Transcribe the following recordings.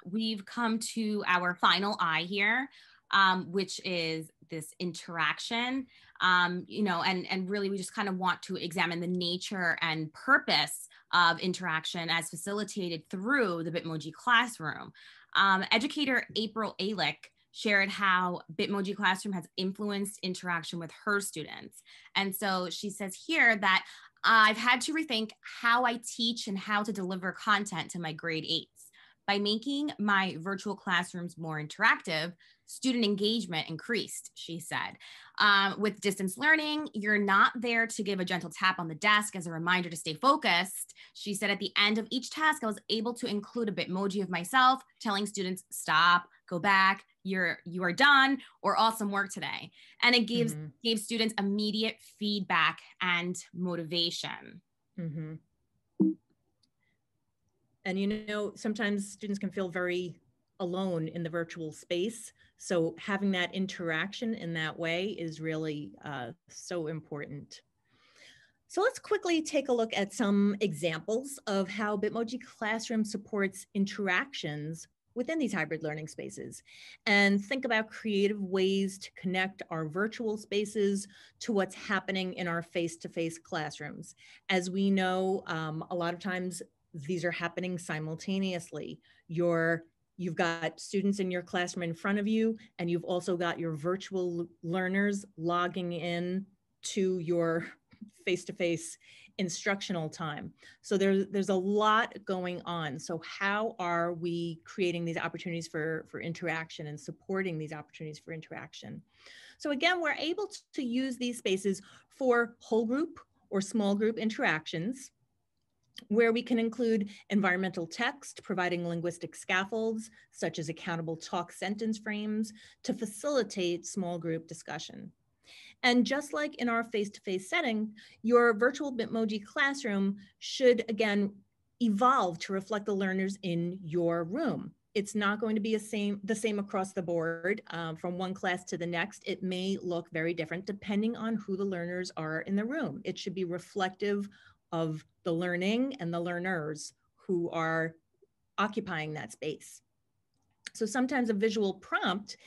we've come to our final I here, which is this interaction, and really we just kind of want to examine the nature and purpose of interaction as facilitated through the Bitmoji Classroom. Educator April Alick shared how Bitmoji Classroom has influenced interaction with her students. And so she says here that I've had to rethink how I teach and how to deliver content to my grade 8s. By making my virtual classrooms more interactive, student engagement increased, she said. With distance learning, you're not there to give a gentle tap on the desk as a reminder to stay focused. She said at the end of each task, I was able to include a Bitmoji of myself, telling students, stop, go back, you are done, or awesome work today. And it gave students immediate feedback and motivation. Mm-hmm. And you know, sometimes students can feel very alone in the virtual space. So having that interaction in that way is really so important. So let's quickly take a look at some examples of how Bitmoji Classroom supports interactions within these hybrid learning spaces, and think about creative ways to connect our virtual spaces to what's happening in our face-to-face classrooms. As we know, a lot of times these are happening simultaneously. You've got students in your classroom in front of you, and you've also got your virtual learners logging in to your face-to-face instructional time. So there's a lot going on. So how are we creating these opportunities for interaction and supporting these opportunities for interaction? So again, we're able to use these spaces for whole group or small group interactions, where we can include environmental text, providing linguistic scaffolds, such as accountable talk sentence frames, to facilitate small group discussion. And just like in our face-to-face setting, your virtual Bitmoji Classroom should, again, evolve to reflect the learners in your room. It's not going to be the same across the board from one class to the next. It may look very different depending on who the learners are in the room. It should be reflective of the learning and the learners who are occupying that space. So sometimes a visual prompt,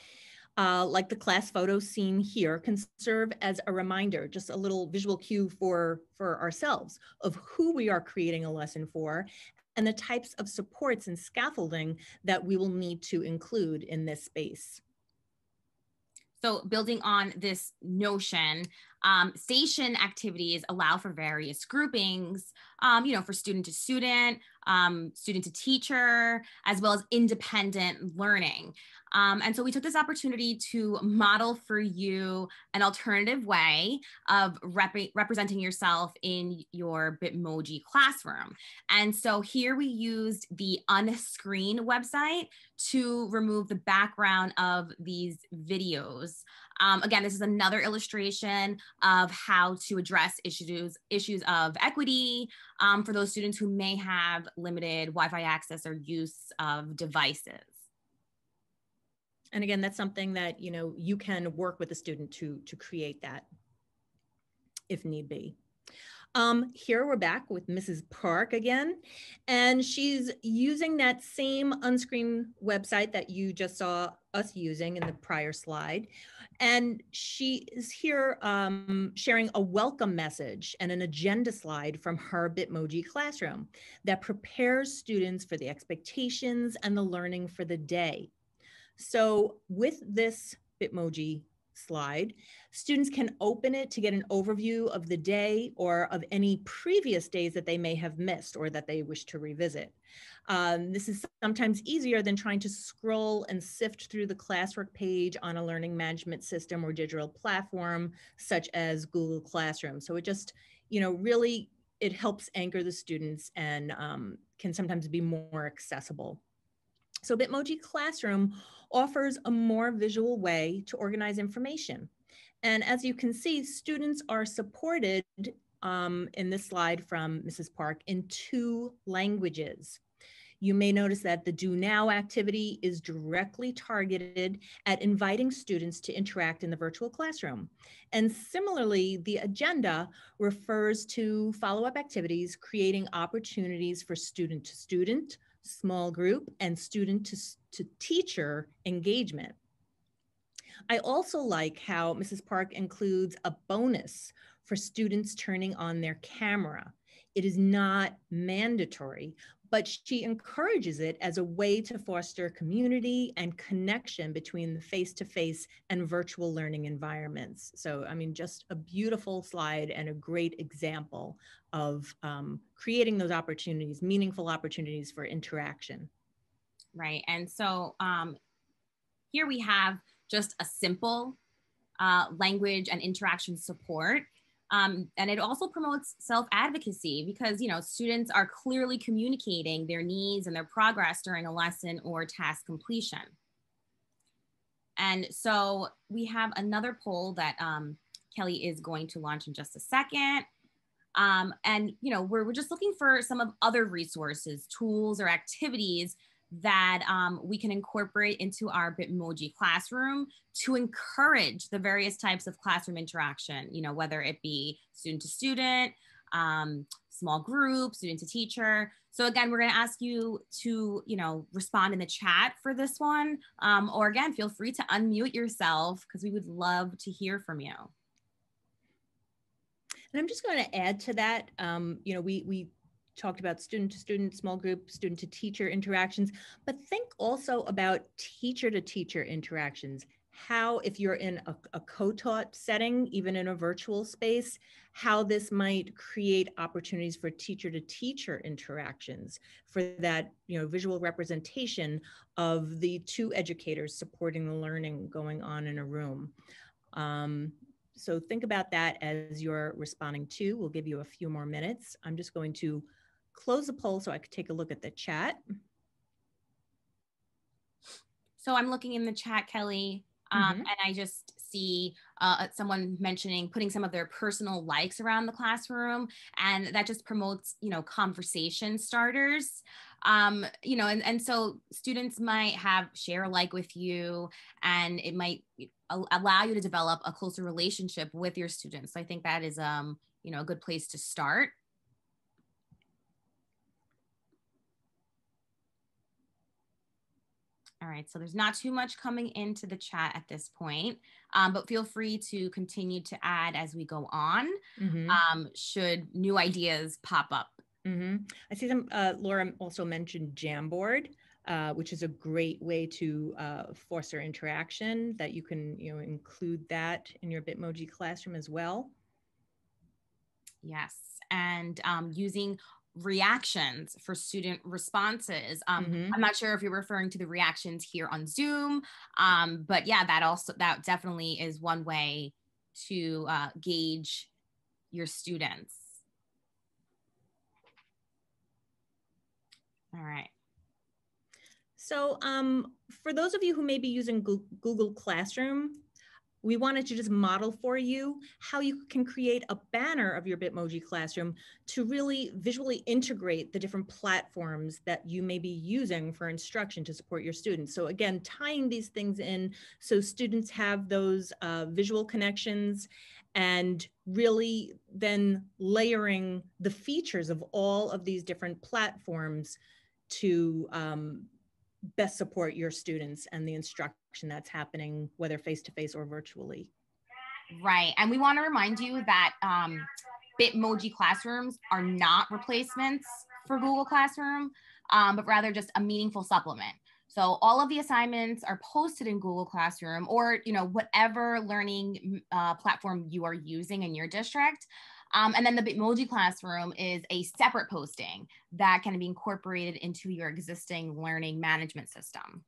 like the class photo seen here, can serve as a reminder, just a little visual cue for ourselves of who we are creating a lesson for and the types of supports and scaffolding that we will need to include in this space. So building on this notion, station activities allow for various groupings, for student to student, student to teacher, as well as independent learning. And so we took this opportunity to model for you an alternative way of representing yourself in your Bitmoji Classroom. And so here we used the Unscreen website to remove the background of these videos. Again, this is another illustration of how to address issues of equity for those students who may have limited Wi-Fi access or use of devices. And again, that's something that you can work with the student to create that if need be. Here we're back with Mrs. Park again, and she's using that same Unscreen website that you just saw us using in the prior slide. And she is here sharing a welcome message and an agenda slide from her Bitmoji Classroom that prepares students for the expectations and the learning for the day. So with this Bitmoji slide, students can open it to get an overview of the day or of any previous days that they may have missed or that they wish to revisit. This is sometimes easier than trying to scroll and sift through the classwork page on a learning management system or digital platform such as Google Classroom. So it just, really, it helps anchor the students and can sometimes be more accessible. So Bitmoji Classroom offers a more visual way to organize information. And as you can see, students are supported in this slide from Mrs. Park in 2 languages. You may notice that the Do Now activity is directly targeted at inviting students to interact in the virtual classroom. And similarly, the agenda refers to follow-up activities, creating opportunities for student to student, small group, and student to teacher engagement. I also like how Mrs. Park includes a bonus for students turning on their camera. It is not mandatory, but she encourages it as a way to foster community and connection between the face-to-face and virtual learning environments. So, I mean, just a beautiful slide and a great example of creating those opportunities, meaningful opportunities for interaction. Right. And so here we have just a simple language and interaction support. And it also promotes self-advocacy because, you know, students are clearly communicating their needs and their progress during a lesson or task completion. And so we have another poll that Kelley is going to launch in just a second. And, you know, we're just looking for some of other resources, tools, or activities that we can incorporate into our Bitmoji Classroom to encourage the various types of classroom interaction, you know, whether it be student to student, small group, student to teacher. So again, we're going to ask you to, you know, respond in the chat for this one, or again, feel free to unmute yourself because we would love to hear from you. And I'm just going to add to that, you know, we talked about student to student, small group, student to teacher interactions, but think also about teacher to teacher interactions. How, if you're in a co-taught setting, even in a virtual space, how this might create opportunities for teacher to teacher interactions, for that, you know, visual representation of the two educators supporting the learning going on in a room. So think about that as you're responding to. We'll give you a few more minutes. I'm just going to close the poll so I could take a look at the chat. So I'm looking in the chat, Kelley, and I just see someone mentioning putting some of their personal likes around the classroom, and that just promotes, you know, conversation starters. You know, and so students might have share a like with you, and it might allow you to develop a closer relationship with your students. So I think that is, you know, a good place to start. All right, so there's not too much coming into the chat at this point, but feel free to continue to add as we go on, should new ideas pop up. I see them, Laura also mentioned Jamboard, which is a great way to foster interaction, that you can, you know, include that in your Bitmoji Classroom as well. Yes, and using reactions for student responses. I'm not sure if you're referring to the reactions here on Zoom, but yeah, that definitely is one way to gauge your students. All right. So for those of you who may be using Google Classroom, we wanted to just model for you how you can create a banner of your Bitmoji Classroom to really visually integrate the different platforms that you may be using for instruction to support your students. So again, tying these things in so students have those visual connections, and really then layering the features of all of these different platforms to best support your students and the instruction that's happening, whether face-to-face or virtually. Right, and we want to remind you that Bitmoji Classrooms are not replacements for Google Classroom, but rather just a meaningful supplement. So all of the assignments are posted in Google Classroom, or, you know, whatever learning platform you are using in your district. And then the Bitmoji Classroom is a separate posting that can be incorporated into your existing learning management system.